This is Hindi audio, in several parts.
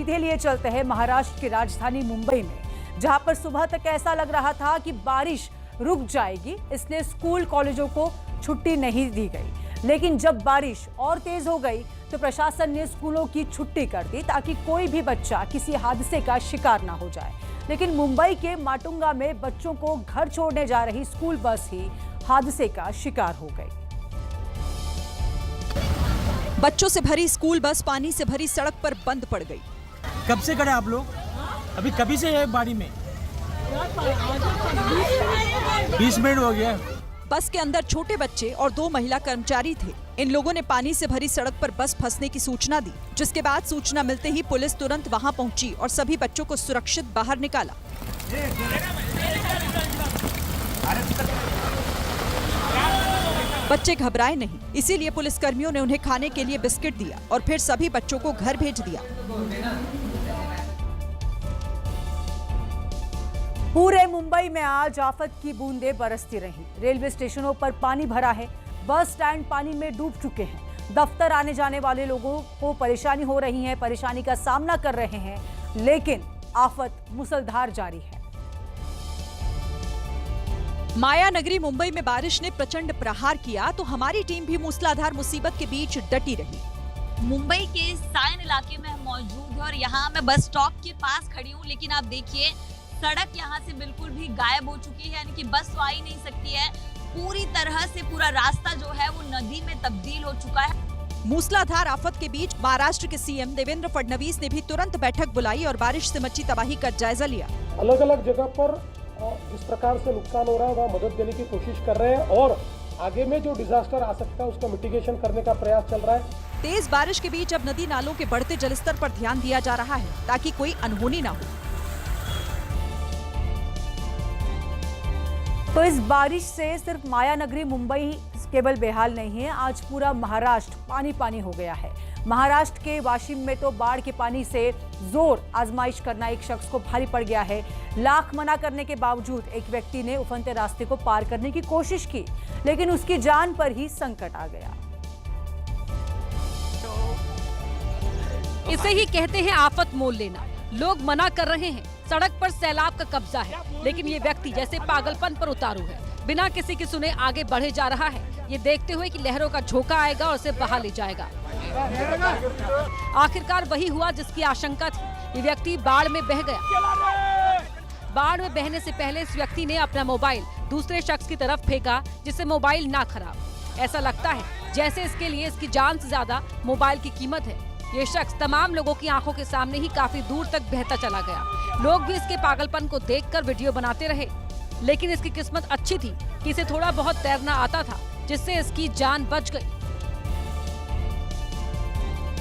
सीधे लिए चलते हैं महाराष्ट्र की राजधानी मुंबई में, जहां पर सुबह तक ऐसा लग रहा था कि बारिश रुक जाएगी, इसलिए स्कूल कॉलेजों को छुट्टी नहीं दी गई। लेकिन जब बारिश और तेज हो गई तो प्रशासन ने स्कूलों की छुट्टी कर दी ताकि कोई भी बच्चा किसी हादसे का शिकार ना हो जाए। लेकिन मुंबई के माटुंगा में बच्चों को घर छोड़ने जा रही स्कूल बस ही हादसे का शिकार हो गई। बच्चों से भरी स्कूल बस पानी से भरी सड़क पर बंद पड़ गई। कब से खड़े आप लोग? अभी कभी से है बाड़ी में? 20 मिनट हो गया। बस के अंदर छोटे बच्चे और 2 महिला कर्मचारी थे। इन लोगों ने पानी से भरी सड़क पर बस फंसने की सूचना दी, जिसके बाद सूचना मिलते ही पुलिस तुरंत वहां पहुंची और सभी बच्चों को सुरक्षित बाहर निकाला। बच्चे घबराए नहीं, इसीलिए पुलिसकर्मियों ने उन्हें खाने के लिए बिस्किट दिया और फिर सभी बच्चों को घर भेज दिया। पूरे मुंबई में आज आफत की बूंदें बरसती रही। रेलवे स्टेशनों पर पानी भरा है, बस स्टैंड पानी में डूब चुके हैं। दफ्तर आने जाने वाले लोगों को परेशानी हो रही है, परेशानी का सामना कर रहे हैं, लेकिन आफत मुसलधार जारी है। माया नगरी मुंबई में बारिश ने प्रचंड प्रहार किया तो हमारी टीम भी मूसलाधार मुसीबत के बीच डटी रही। मुंबई के सायन इलाके में हम मौजूद हैं और यहाँ मैं बस स्टॉप के पास खड़ी हूँ, लेकिन आप देखिए सड़क यहाँ से बिल्कुल भी गायब हो चुकी है, यानी कि बस तो आ ही नहीं सकती है। पूरी तरह से पूरा रास्ता जो है वो नदी में तब्दील हो चुका है। मूसलाधार आफत के बीच महाराष्ट्र के सीएम देवेंद्र फडणवीस ने भी तुरंत बैठक बुलाई और बारिश से मची तबाही का जायजा लिया। अलग अलग जगह पर जिस प्रकार से नुकसान हो रहा है वहाँ मदद देने की कोशिश कर रहे हैं और आगे में जो डिजास्टर आ सकता है उसका मिटिगेशन करने का प्रयास चल रहा है। तेज बारिश के बीच अब नदी नालों के बढ़ते जलस्तर पर ध्यान दिया जा रहा है ताकि कोई अनहोनी न हो। तो इस बारिश से सिर्फ माया नगरी मुंबई केवल बेहाल नहीं है, आज पूरा महाराष्ट्र पानी पानी हो गया है। महाराष्ट्र के वाशिम में तो बाढ़ के पानी से जोर आजमाइश करना एक शख्स को भारी पड़ गया है। लाख मना करने के बावजूद एक व्यक्ति ने उफनते रास्ते को पार करने की कोशिश की, लेकिन उसकी जान पर ही संकट आ गया। इसे ही कहते हैं आफत मोल लेना। लोग मना कर रहे हैं, सड़क पर सैलाब का कब्जा है, लेकिन ये व्यक्ति जैसे पागलपन पर उतारू है, बिना किसी की सुने आगे बढ़े जा रहा है, ये देखते हुए कि लहरों का झोंका आएगा और उसे बहा ले जाएगा। आखिरकार वही हुआ जिसकी आशंका थी। ये व्यक्ति बाढ़ में बह गया। बाढ़ में बहने से पहले इस व्यक्ति ने अपना मोबाइल दूसरे शख्स की तरफ फेंका, जिससे मोबाइल ना खराब। ऐसा लगता है जैसे इसके लिए इसकी जान से ज्यादा मोबाइल की कीमत है। ये शख्स तमाम लोगों की आंखों के सामने ही काफी दूर तक बहता चला गया। लोग भी इसके पागलपन को देखकर वीडियो बनाते रहे, लेकिन इसकी किस्मत अच्छी थी कि इसे थोड़ा बहुत तैरना आता था, जिससे इसकी जान बच गई।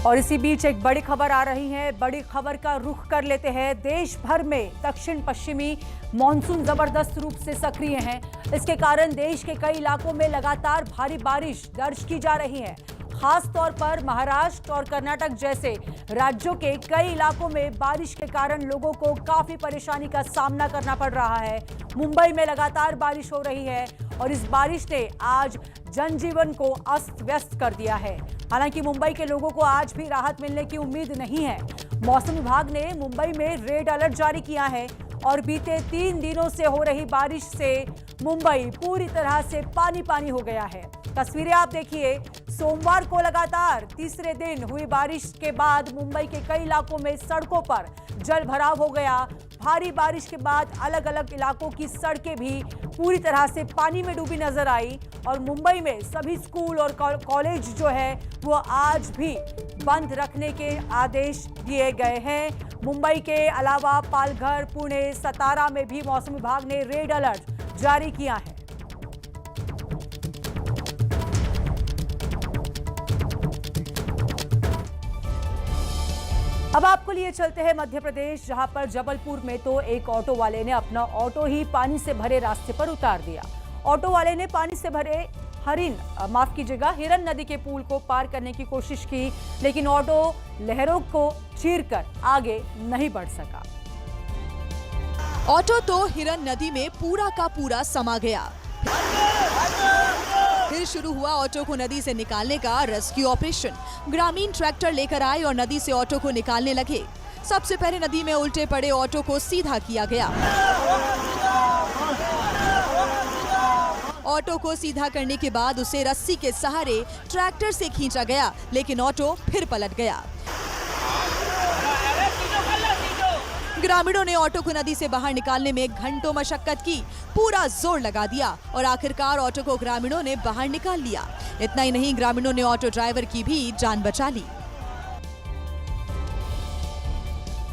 और इसी बीच एक बड़ी खबर आ रही है। बड़ी खबर का रुख कर लेते हैं। देश भर में दक्षिण पश्चिमी मॉनसून जबरदस्त रूप से सक्रिय है। इसके कारण देश के कई इलाकों में लगातार भारी बारिश दर्ज की जा रही है। खास तौर पर महाराष्ट्र और कर्नाटक जैसे राज्यों के कई इलाकों में बारिश के कारण लोगों को काफी परेशानी का सामना करना पड़ रहा है। मुंबई में लगातार बारिश हो रही है और इस बारिश ने आज जनजीवन को अस्त व्यस्त कर दिया है। हालांकि मुंबई के लोगों को आज भी राहत मिलने की उम्मीद नहीं है। मौसम विभाग ने मुंबई में रेड अलर्ट जारी किया है और बीते 3 दिनों से हो रही बारिश से मुंबई पूरी तरह से पानी पानी हो गया है। तस्वीरें आप देखिए। सोमवार को लगातार तीसरे दिन हुई बारिश के बाद मुंबई के कई इलाकों में सड़कों पर जल भराव हो गया। भारी बारिश के बाद अलग अलग इलाकों की सड़कें भी पूरी तरह से पानी में डूबी नजर आई और मुंबई में सभी स्कूल और कॉलेज जो है वो आज भी बंद रखने के आदेश दिए गए हैं। मुंबई के अलावा पालघर, पुणे, सतारा में भी मौसम विभाग ने रेड अलर्ट जारी किया है। अब आपको लिए चलते हैं मध्य प्रदेश, जहां पर जबलपुर में तो एक ऑटो वाले ने अपना ऑटो ही पानी से भरे रास्ते पर उतार दिया। ऑटो वाले ने पानी से भरे हिरन नदी के पुल को पार करने की कोशिश की, लेकिन ऑटो लहरों को चीरकर आगे नहीं बढ़ सका। ऑटो तो हिरन नदी में पूरा का पूरा समा गया। फिर शुरू हुआ ऑटो को नदी से निकालने का रेस्क्यू ऑपरेशन। ग्रामीण ट्रैक्टर लेकर आए और नदी से ऑटो को निकालने लगे। सबसे पहले नदी में उल्टे पड़े ऑटो को सीधा किया गया। ऑटो को सीधा करने के बाद उसे रस्सी के सहारे ट्रैक्टर से खींचा गया, लेकिन ऑटो फिर पलट गया। ग्रामीणों ने ऑटो को नदी से बाहर निकालने में घंटों मशक्कत की, पूरा जोर लगा दिया और आखिरकार ऑटो को ग्रामीणों ने बाहर निकाल लिया। इतना ही नहीं, ग्रामीणों ने ऑटो ड्राइवर की भी जान बचा ली।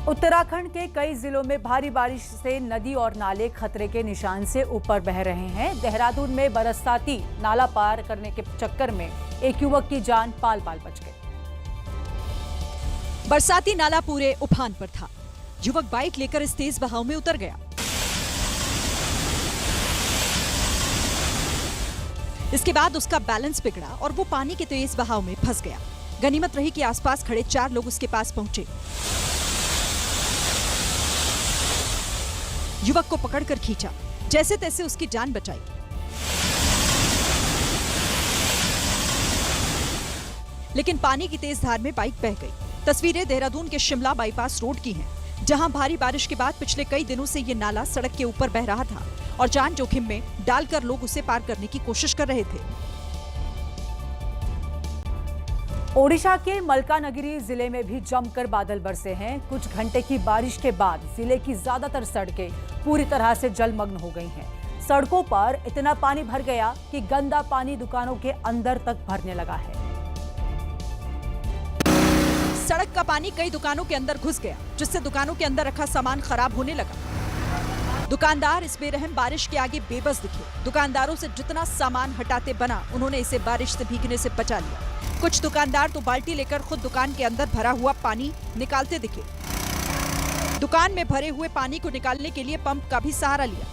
उत्तराखंड के कई जिलों में भारी बारिश से नदी और नाले खतरे के निशान से ऊपर बह रहे हैं। देहरादून में बरसाती नाला पार करने के चक्कर में एक युवक की जान पाल पाल बच गई। बरसाती नाला पूरे उफान पर था। युवक बाइक लेकर इस तेज बहाव में उतर गया। इसके बाद उसका बैलेंस बिगड़ा और वो पानी के तेज बहाव में फंस गया। गनीमत रही कि आसपास खड़े 4 लोग उसके पास पहुंचे। युवक को पकड़कर खींचा, जैसे तैसे उसकी जान बचाई। लेकिन पानी की तेज धार में बाइक बह गई। तस्वीरें देहरादून के शिमला बाईपास रोड की हैं, जहां भारी बारिश के बाद पिछले कई दिनों से ये नाला सड़क के ऊपर बह रहा था और जान जोखिम में डालकर लोग उसे पार करने की कोशिश कर रहे थे। ओडिशा के मलकानगिरी जिले में भी जमकर बादल बरसे हैं। कुछ घंटे की बारिश के बाद जिले की ज्यादातर सड़कें पूरी तरह से जलमग्न हो गई हैं। सड़कों पर इतना पानी भर गया कि गंदा पानी दुकानों के अंदर तक भरने लगा है। सड़क का पानी कई दुकानों के अंदर घुस गया, जिससे दुकानों के अंदर रखा सामान खराब होने लगा। दुकानदार इस बेरहम बारिश के आगे बेबस दिखे। दुकानदारों से जितना सामान हटाते बना, उन्होंने इसे बारिश से भीगने से बचा लिया। कुछ दुकानदार तो बाल्टी लेकर खुद दुकान के अंदर भरा हुआ पानी निकालते दिखे। दुकान में भरे हुए पानी को निकालने के लिए पंप का भी सहारा लिया।